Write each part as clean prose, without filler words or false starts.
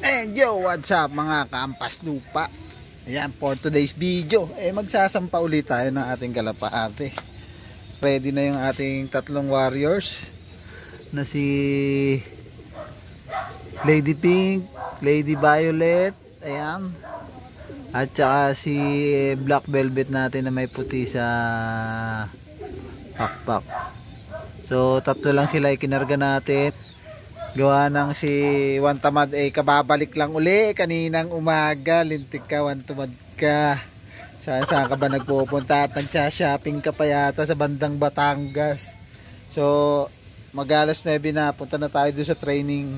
And yo, what's up mga kaampas lupa? Ayan, for today's video, magsasampa ulit tayo ng ating kalapate. Ready na yung ating tatlong warriors na si Lady Pink, Lady Violet, ayan, at saka si Black Velvet natin na may puti sa pakpak. So tatlo lang sila ikinarga natin. Gawa ng si Juan Tamad kababalik lang uli kaninang umaga. Lintik ka, Juan Tamad ka. Saan ka ba nagpupunta at nagsha-shopping ka pa yata sa bandang Batangas? So mag-alas 9 na, punta na tayo doon sa training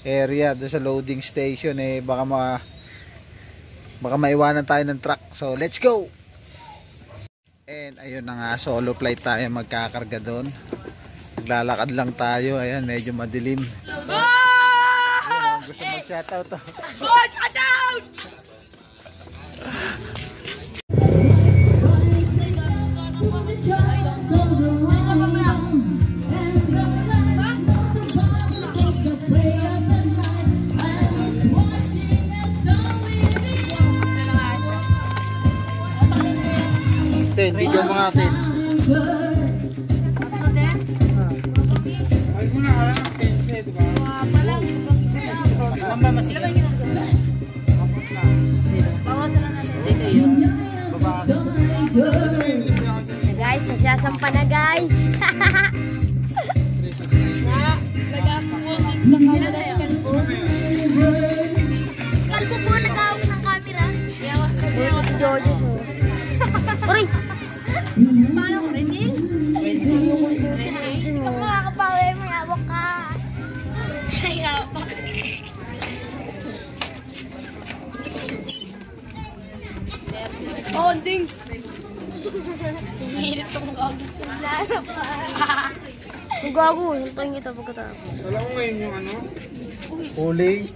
area, doon sa loading station. Baka maiwanan tayo ng truck. So let's go! And ayun na nga, solo flight tayo magkakarga doon. Naglalakad lang tayo, ayan, medyo madilim. Ayun, gusto mag-shoutout to. Shoutout! Ten, video mo nga, Ten. Guys, nagsasampa na guys. Kalpo po nag-awin ng camera. Si Jojo. Uy! Paano ko rin yun? Hindi ka makakapawi, may hawak ka. May hawak. Oh, ding! Hihirit itong gago. Ang gago, hintayin kita pagkatapos. Wala ko ngayon yung ano? Huling.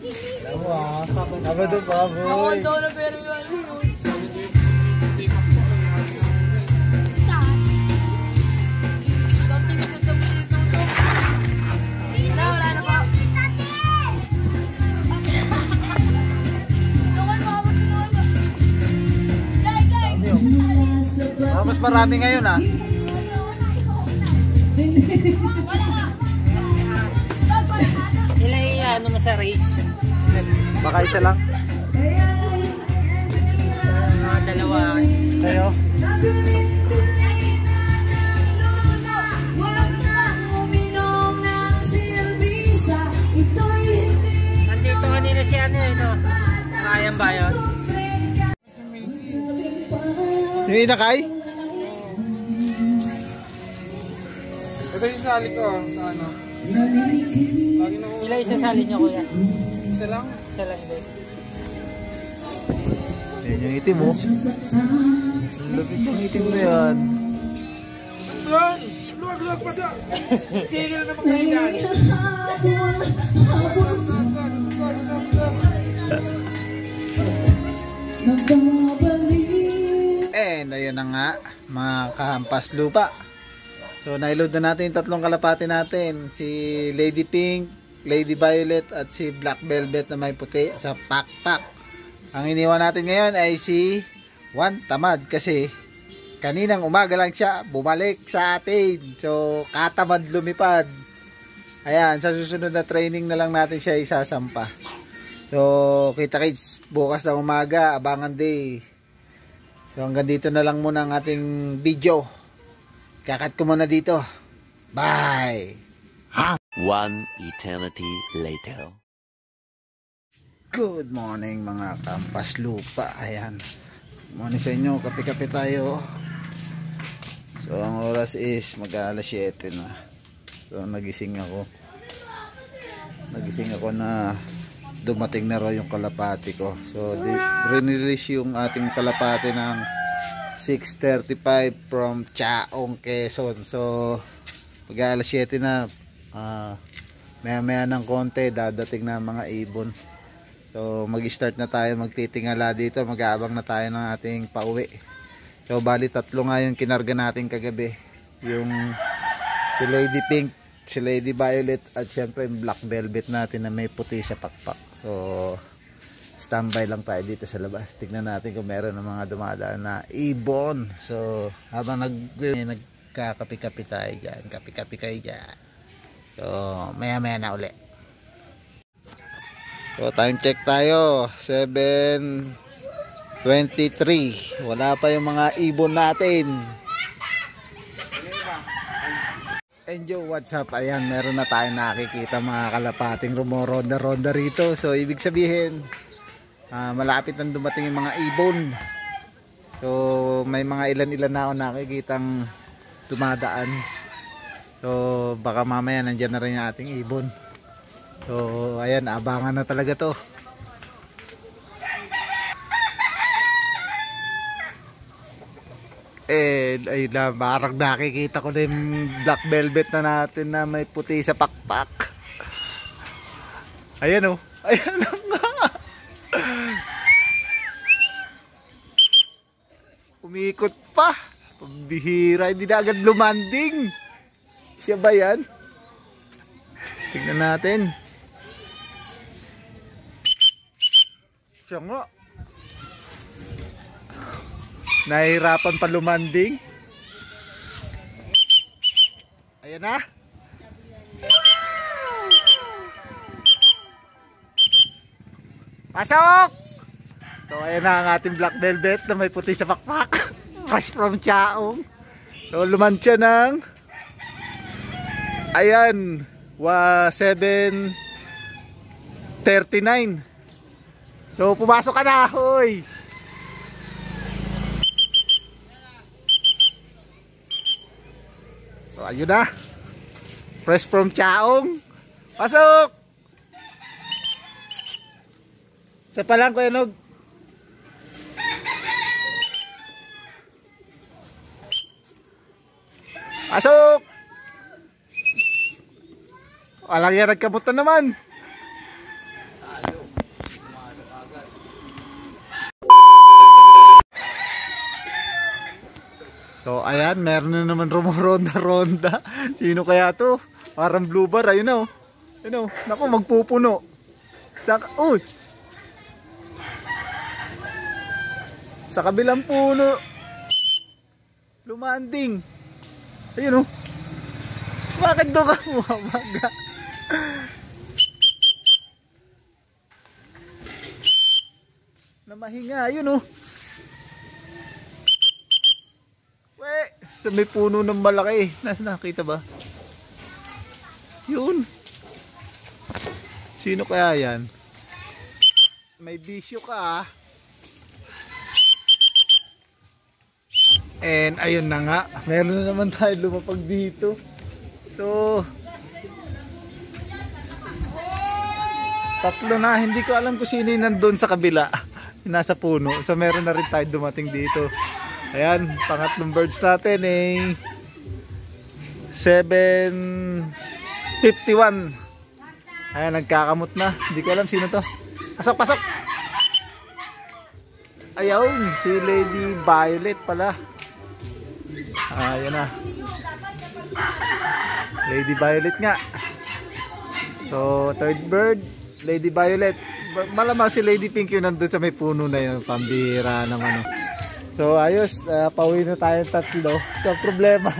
Aba doon pa, boy. Ako daw na pero yun. Mas marami ngayon ah. Ilang ano mo sa race? Baka isa lang. Dalawa. Kayo? Nandito kanina si ano ito. Kayang ba yun? Yung inakay? Ito yung sasali ko sa ano. Ilang isasali niyo kuya? Isa lang? Isa lang din. Yan yung itim mo. Lupit yung itim na yan. Luwag! Luwag pa dyan! Sige na naman kayo dyan! And ayun na nga mga kahampas lupa. So naiload na natin yung tatlong kalapati natin. Si Lady Pink, Lady Violet at si Black Velvet na may puti sa pakpak. Ang iniwan natin ngayon ay si Juan Tamad kasi kaninang umaga lang siya bumalik sa atin. So katamad lumipad. Ayan, sa susunod na training na lang natin siya isasampa. So kita kids, bukas na umaga, abangan day. So hanggang dito na lang muna ang ating video. Kakat ko muna dito. Bye! One eternity later. Good morning mga kampas lupa. Ayan. Morning sa inyo. Kape-kape tayo. So ang oras is mag-alas 7 na. So nagising ako. Nagising ako na dumating na raw yung kalapati ko. So re-release yung ating kalapati ng 6:35 from Chaong, Quezon. So mag-alas 7 na, maya-maya ng konti dadating na mga ibon. So mag-start na tayo magtitingala dito, mag-aabang na tayo ng ating pauwi. So bali tatlo nga yung kinarga natin kagabi, yung si Lady Pink, si Lady Violet at syempre yung Black Velvet natin na may puti sa pakpak. So standby lang tayo dito sa labas. Tignan natin kung meron ng mga dumadaan na ibon. So habang nagkakapi-kapi tayo dyan, kapi-kapi kayo dyan. So maya na uli. So time check tayo, 7:23. Wala pa yung mga ibon natin. Enjo, what's up? Ayan, meron na tayong nakikita mga kalapating rumoronda-ronda rito. So ibig sabihin, malapit nang dumating yung mga ibon. So may mga ilan-ilan na ako nakikitang dumadaan. So baka mamaya nandiyan na rin yung ating ibon. So ayan, abangan na talaga to. Ayun na, parang nakikita ko na yung Black Velvet na natin na may puti sa pakpak. Ayan o, ayan na nga. Umikot pa. Pambihira, hindi na agad lumanding. Siya ba yan? Tingnan natin. Siya nga. Nahihirapan pa lumanding. Ayan na. Pasok! So ayan na ang ating Black Velvet na may puti sa pakpak. Fresh from Chaong. So lumansya ng ayan 7:39. So pumasok ka na, hoy. So ayun na. Fresh from Chaong. Pasok. Sa palang Kuya Nog. Pasok. Walang yan, nagkamot na naman. So ayan, meron na naman rumoronda-ronda. Sino kaya to? Parang blue bar, ayun o. Ayun o, naku, magpupuno. Uy! Sa kabilang puno. Lumanding. Ayun o. Bakit doon ka bumabaga? Namahinga, ayun o. Sa may puno ng malaki. Nasa nakita ba? Yun. Sino kaya yan? May bisyo ka. And ayun na nga. Meron na naman tayo lumapag dito. So tatlo na. Hindi ko alam kung sino yung nandun sa kabila. Nasa puno. So meron na rin tayo dumating dito. Ayan, pangatlong birds natin eh 7:51. Ayan, nagkakamot na. Hindi ko alam sino to. Pasok, pasok. Ayun, si Lady Violet pala. Ayan na. Lady Violet nga. So, third bird, Lady Violet. Malamang si Lady Pink yun nandun sa may puno na yun. Pambira naman. So ayos, pauwi na tayong tatlo. So problema,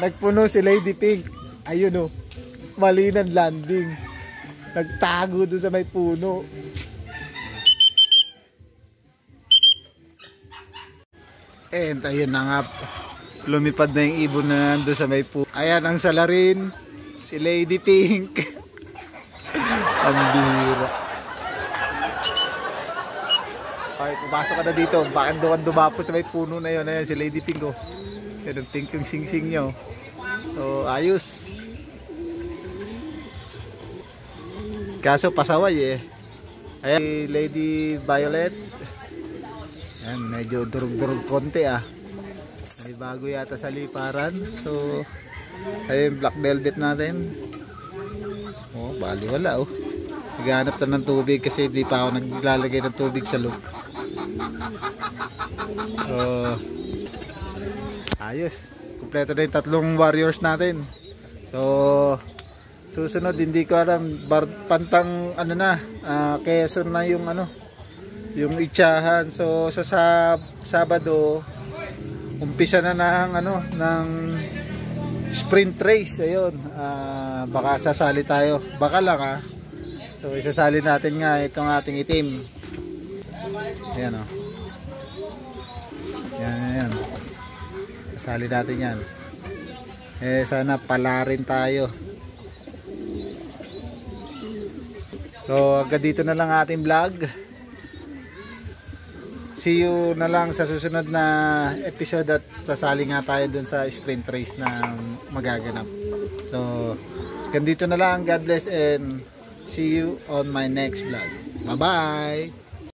nagpuno si Lady Pink. Ayun o, mali ng landing. Nagtago doon sa may puno. And ayun na nga, lumipad na yung ibon na nandun sa may puno. Ayan ang salarin, si Lady Pink. Ang bihira. Okay, pumasok ka na dito. Bakit doon dumapo sa may puno na yun? Ayan, si Lady Pink oh. Yan ang pink yung sing-sing nyo. So, ayos. Kaso pasaway eh. Ayan, si Lady Violet. Ayan, medyo durug-durug konti ah. May bago yata sa liparan. So, ayun, Black Velvet natin. Oh, bali wala oh. Naghanap na ng tubig kasi hindi pa ako naglalagay ng tubig sa loop. Ayos. Kumpleto na yung tatlong warriors natin. So Susunod, hindi ko alam, pantang ano na, Quezon na yung ano, yung itsahan. So sa Sabado, umpisa na ng ano, ng sprint race. Ayun, baka sasali tayo. Baka lang So isasali natin nga itong ating itim. Ayan o. Yan. Sasali natin yan. Sana pala rin tayo. So hanggang dito na lang ating vlog. See you na lang sa susunod na episode at sasali nga tayo dun sa sprint race na magaganap. So hanggang dito na lang. God bless and see you on my next vlog. Bye bye.